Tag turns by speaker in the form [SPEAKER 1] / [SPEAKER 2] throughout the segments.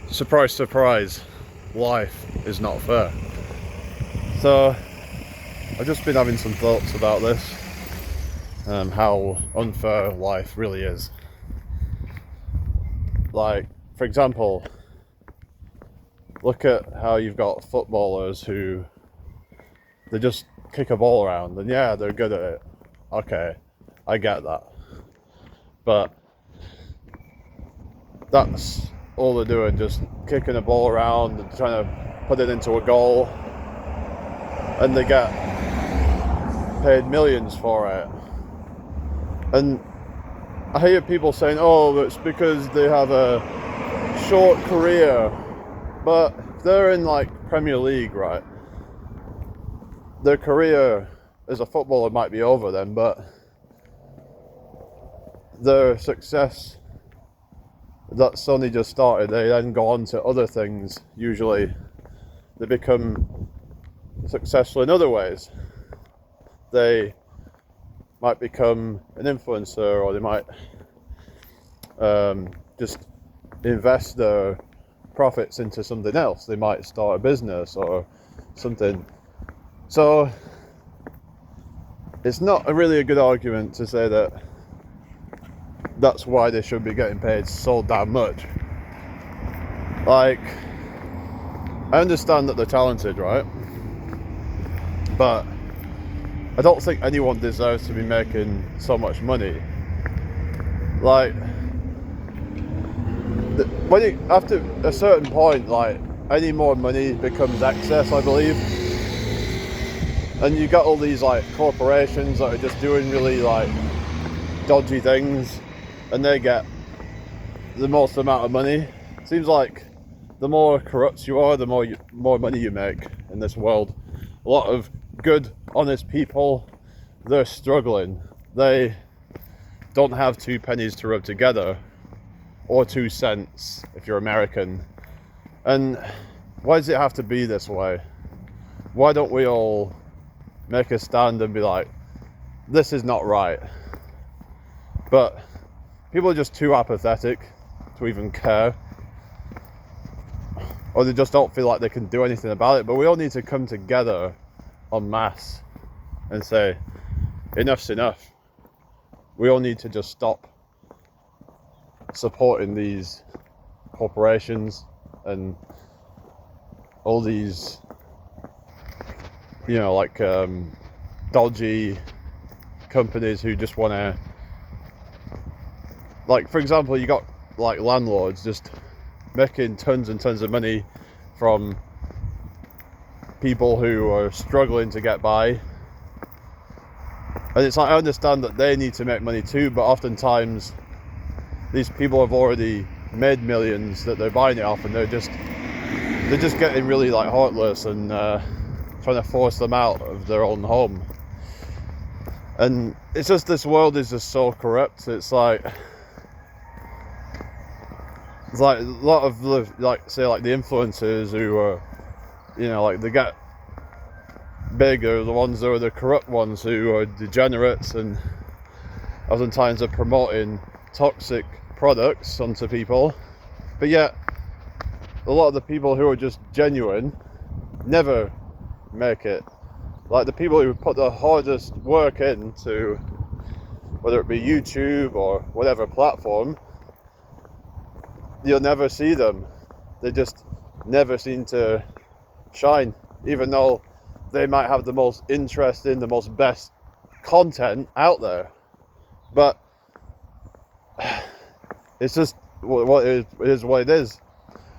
[SPEAKER 1] surprise, surprise, life is not fair. So I've just been having some thoughts about this, how unfair life really is. Like, for example, look at how you've got footballers who they just kick a ball around, and yeah, they're good at it. Okay, I get that. But that's all they're doing, just kicking a ball around and trying to put it into a goal, and they get paid millions for it. And I hear people saying, oh, it's because they have a short career. But if they're in like Premier League, right, their career as a footballer might be over then, but their success that's only just started, they then go on to other things. Usually they become successful in other ways. They might become an influencer, or they might just invest their profits into something else. They might start a business or something. So it's not really a good argument to say that that's why they should be getting paid so damn much. Like, I understand that they're talented, right? But I don't think anyone deserves to be making so much money. Like, after a certain point, like, any more money becomes excess, I believe. And you got all these like corporations that are just doing really like dodgy things, and they get the most amount of money. Seems like the more corrupt you are, the more money you make in this world. A lot of good, honest people, they're struggling. They don't have 2 pennies to rub together, or 2 cents if you're American. And why does it have to be this way? Why don't we all make a stand and be like, this is not right? But people are just too apathetic to even care, or they just don't feel like they can do anything about it. But we all need to come together en masse and say, enough's enough. We all need to just stop supporting these corporations and all these, you know, like dodgy companies who just want to, like, for example, you got like landlords just making tons and tons of money from people who are struggling to get by. And it's like, I understand that they need to make money too, but oftentimes these people have already made millions that they're buying it off, and they're just getting really like heartless and trying to force them out of their own home. And it's just, this world is just so corrupt. It's like a lot of the, like, say, like the influencers who are, you know, like, they get big are the ones that are the corrupt ones, who are degenerates, and oftentimes are promoting toxic products onto people. But yet a lot of the people who are just genuine never make it. Like, the people who put the hardest work into, whether it be YouTube or whatever platform, you'll never see them. They just never seem to shine, even though they might have the most interesting, the most best content out there. But it's just what it is what it is.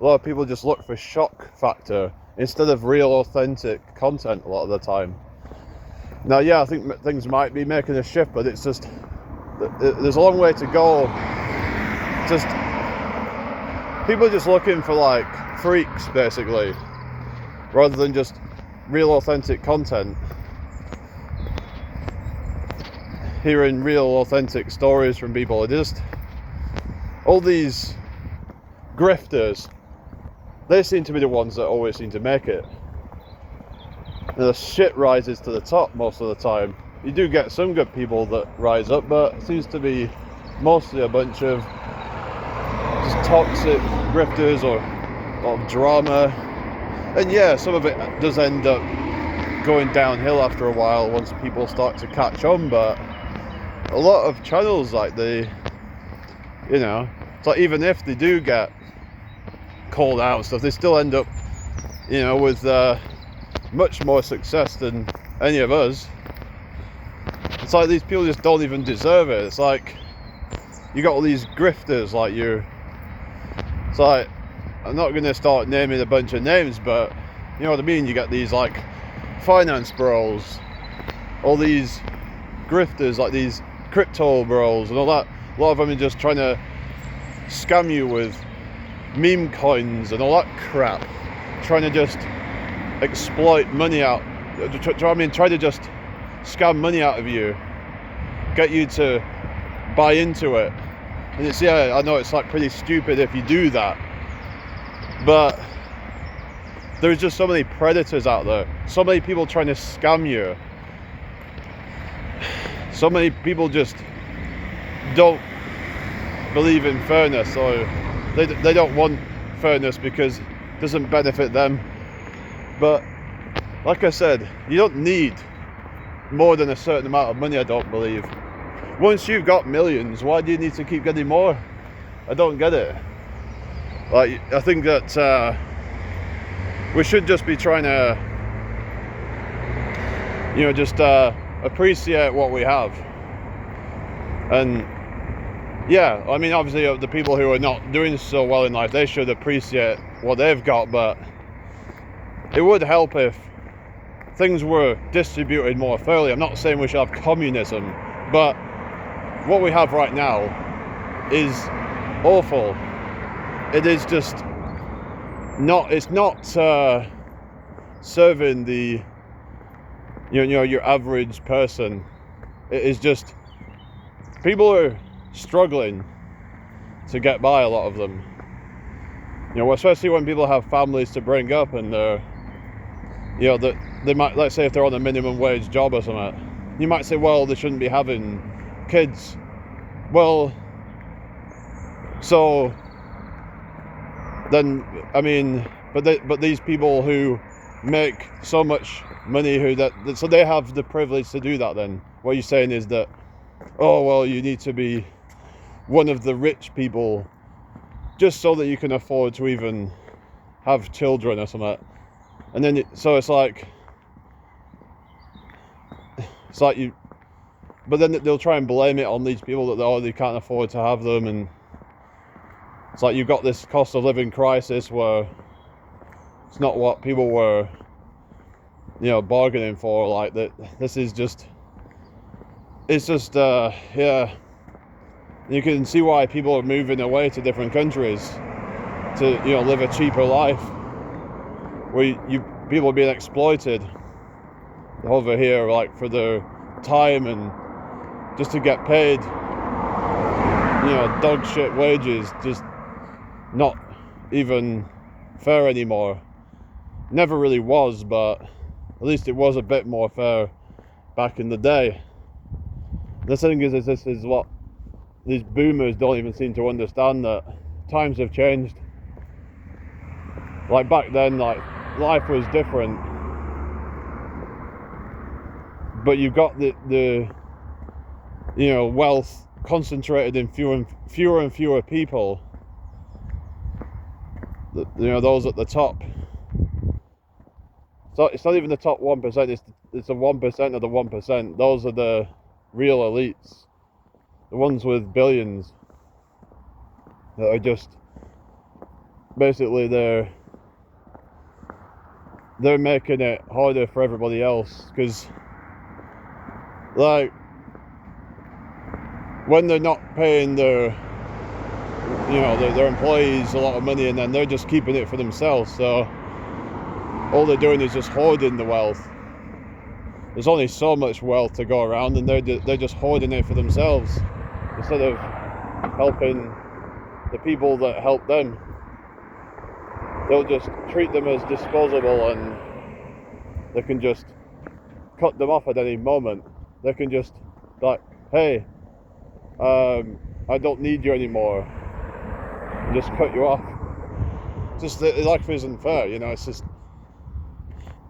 [SPEAKER 1] A lot of people just look for shock factor instead of real, authentic content a lot of the time. Now, yeah, I think things might be making a shift, but it's just, there's a long way to go. Just, people are just looking for like freaks, basically, rather than just real, authentic content. Hearing real, authentic stories from people. It just, all these grifters, they seem to be the ones that always seem to make it. And the shit rises to the top most of the time. You do get some good people that rise up, but it seems to be mostly a bunch of just toxic grifters or a lot of drama, and yeah, some of it does end up going downhill after a while once people start to catch on. But a lot of channels, like it's like even if they do get called out and stuff, they still end up, with much more success than any of us. It's like these people just don't even deserve it. It's like you got all these grifters like you. It's like, I'm not going to start naming a bunch of names, but you know what I mean. You get these like finance bros, all these grifters, like these crypto bros and all that. A lot of them are just trying to scam you with meme coins and all that crap, trying to just exploit money out. Try to just scam money out of you, get you to buy into it. And it's, yeah, I know it's like pretty stupid if you do that, but there's just so many predators out there, so many people trying to scam you, so many people just don't believe in fairness, or they don't want fairness because it doesn't benefit them. But like I said, you don't need more than a certain amount of money, I don't believe. Once you've got millions, why do you need to keep getting more? I don't get it. Like, I think that we should just be trying to, just appreciate what we have. And yeah, I mean, obviously the people who are not doing so well in life, they should appreciate what they've got, but it would help if things were distributed more fairly. I'm not saying we should have communism, but what we have right now is awful. It is just not, it's not serving the, your average person. It is just, people are struggling to get by, a lot of them. Especially when people have families to bring up and they're, that they might, let's say if they're on a minimum wage job or something, you might say, well, they shouldn't be having kids. Well, so then, I mean, but these people who make so much money, so they have the privilege to do that. Then what you're saying is that, oh well, you need to be one of the rich people just so that you can afford to even have children or something. And then so it's like you, but then they'll try and blame it on these people that they can't afford to have them. And it's like you've got this cost of living crisis where it's not what people were, bargaining for. Like that, this is just, it's just, yeah. You can see why people are moving away to different countries to, live a cheaper life, where people are being exploited over here, like for their time and just to get paid, dog shit wages, just not even fair anymore. Never really was, but at least it was a bit more fair back in the day. The thing is this is what these boomers don't even seem to understand, that times have changed. Like back then, like life was different, but you've got the wealth concentrated in fewer and fewer people. Those at the top. So it's not even the top 1%. It's the 1% of the 1%. Those are the real elites, the ones with billions, that are just basically they're making it harder for everybody else, because like when they're not paying their employees a lot of money, and then they're just keeping it for themselves, so all they're doing is just hoarding the wealth. There's only so much wealth to go around, and they're just hoarding it for themselves instead of helping the people that help them. They'll just treat them as disposable, and they can just cut them off at any moment. They can just like, hey, I don't need you anymore, and just cut you off. just that life isn't fair, you know. It's just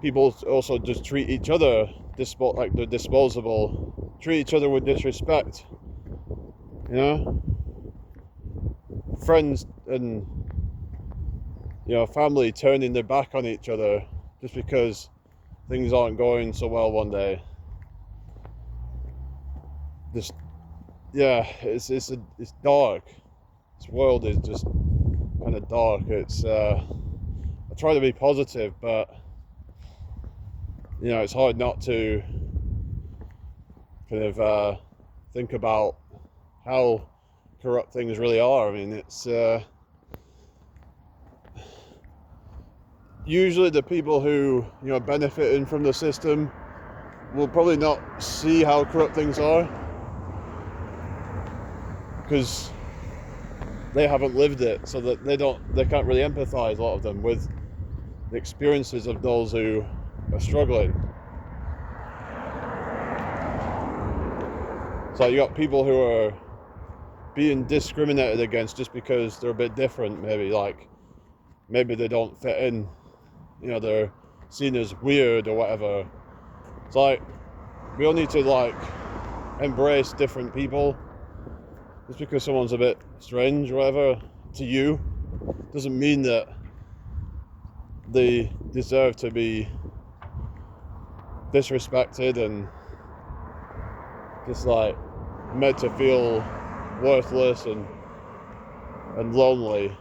[SPEAKER 1] people also just treat each other like they're disposable, treat each other with disrespect, you know. Friends and, you know, family turning their back on each other just because things aren't going so well one day. Just, yeah, it's dark. This world is just kind of dark. It's I try to be positive, but you know, it's hard not to kind of think about how corrupt things really are. I mean, it's usually the people who, you know, are benefiting from the system will probably not see how corrupt things are because they haven't lived it, so that they can't really empathize, a lot of them, with the experiences of those who are struggling. So you got people who are being discriminated against just because they're a bit different, maybe they don't fit in, you know, they're seen as weird or whatever. It's like, we all need to like embrace different people. Just because someone's a bit strange or whatever to you doesn't mean that they deserve to be disrespected and just like made to feel worthless and lonely.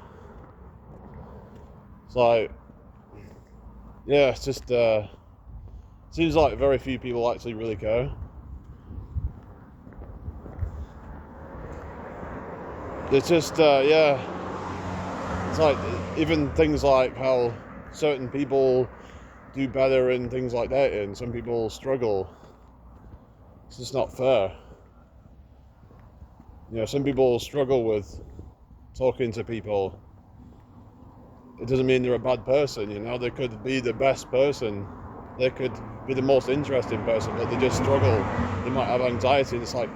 [SPEAKER 1] It's like, yeah, it's just seems like very few people actually really care. It's just yeah, it's like even things like how certain people do better and things like that, and some people struggle. It's just not fair. You know, some people struggle with talking to people. It doesn't mean they're a bad person, you know. They could be the best person. They could be the most interesting person, but they just struggle. They might have anxiety. It's like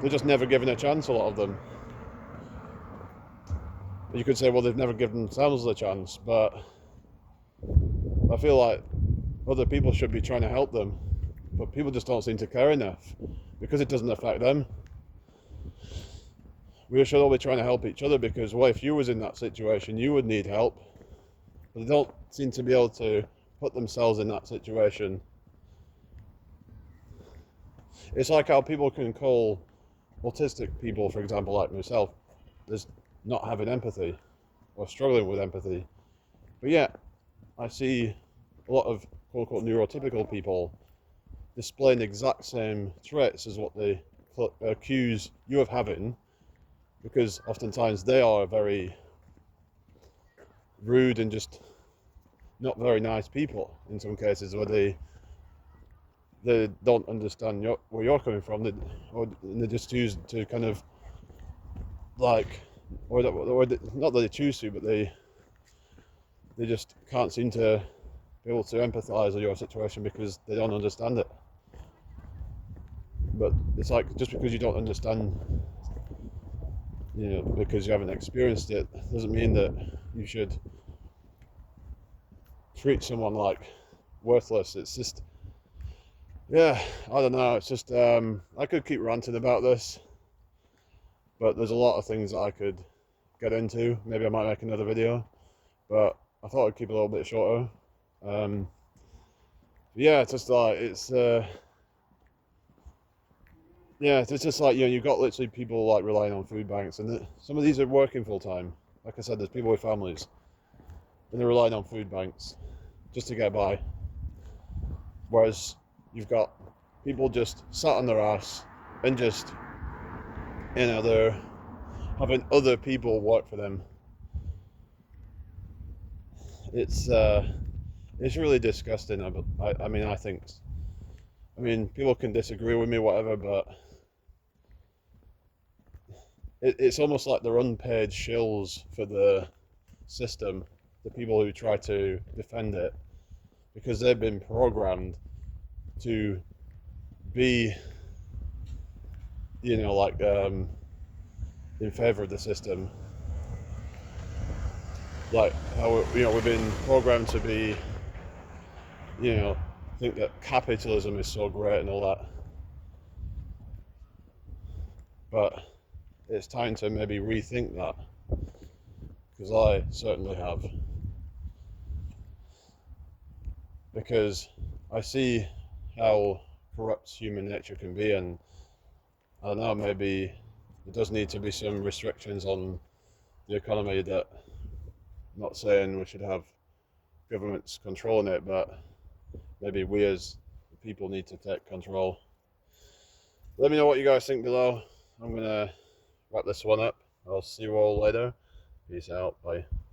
[SPEAKER 1] they're just never given a chance, a lot of them. You could say, well, they've never given themselves a chance, but I feel like other people should be trying to help them, but people just don't seem to care enough because it doesn't affect them. We should all be trying to help each other because, well, if you was in that situation, you would need help, but they don't seem to be able to put themselves in that situation. It's like how people can call autistic people, for example, like myself, as not having empathy or struggling with empathy, but yet I see a lot of quote-unquote neurotypical people displaying the exact same traits as what they accuse you of having, because oftentimes they are very rude and just not very nice people in some cases, where they don't understand where you're coming from, or they just choose to kind of like, or not that they choose to, but they just can't seem to be able to empathize with your situation because they don't understand it. But it's like, just because you don't understand, you know, because you haven't experienced it, doesn't mean that you should treat someone like worthless. It's just, yeah, I don't know. It's just, I could keep ranting about this, but there's a lot of things that I could get into. Maybe I might make another video, but I thought I'd keep it a little bit shorter. Yeah, it's just like, it's yeah, it's just like, you know, you've got literally people like relying on food banks, and some of these are working full time. Like I said, there's people with families, and they're relying on food banks just to get by. Whereas you've got people just sat on their ass and just, you know, they're having other people work for them. It's really disgusting. I mean, I think. I mean, people can disagree with me, whatever, but it's almost like they're unpaid shills for the system, the people who try to defend it, because they've been programmed to be, you know, like in favor of the system. like how we've been programmed to be, think that capitalism is so great and all that, but it's time to maybe rethink that, because I certainly have, because I see how corrupt human nature can be, and I don't know, maybe there does need to be some restrictions on the economy. That I'm not saying we should have governments controlling it, but maybe we as people need to take control. Let me know what you guys think below. I'm gonna wrap this one up. I'll see you all later. Peace out. Bye.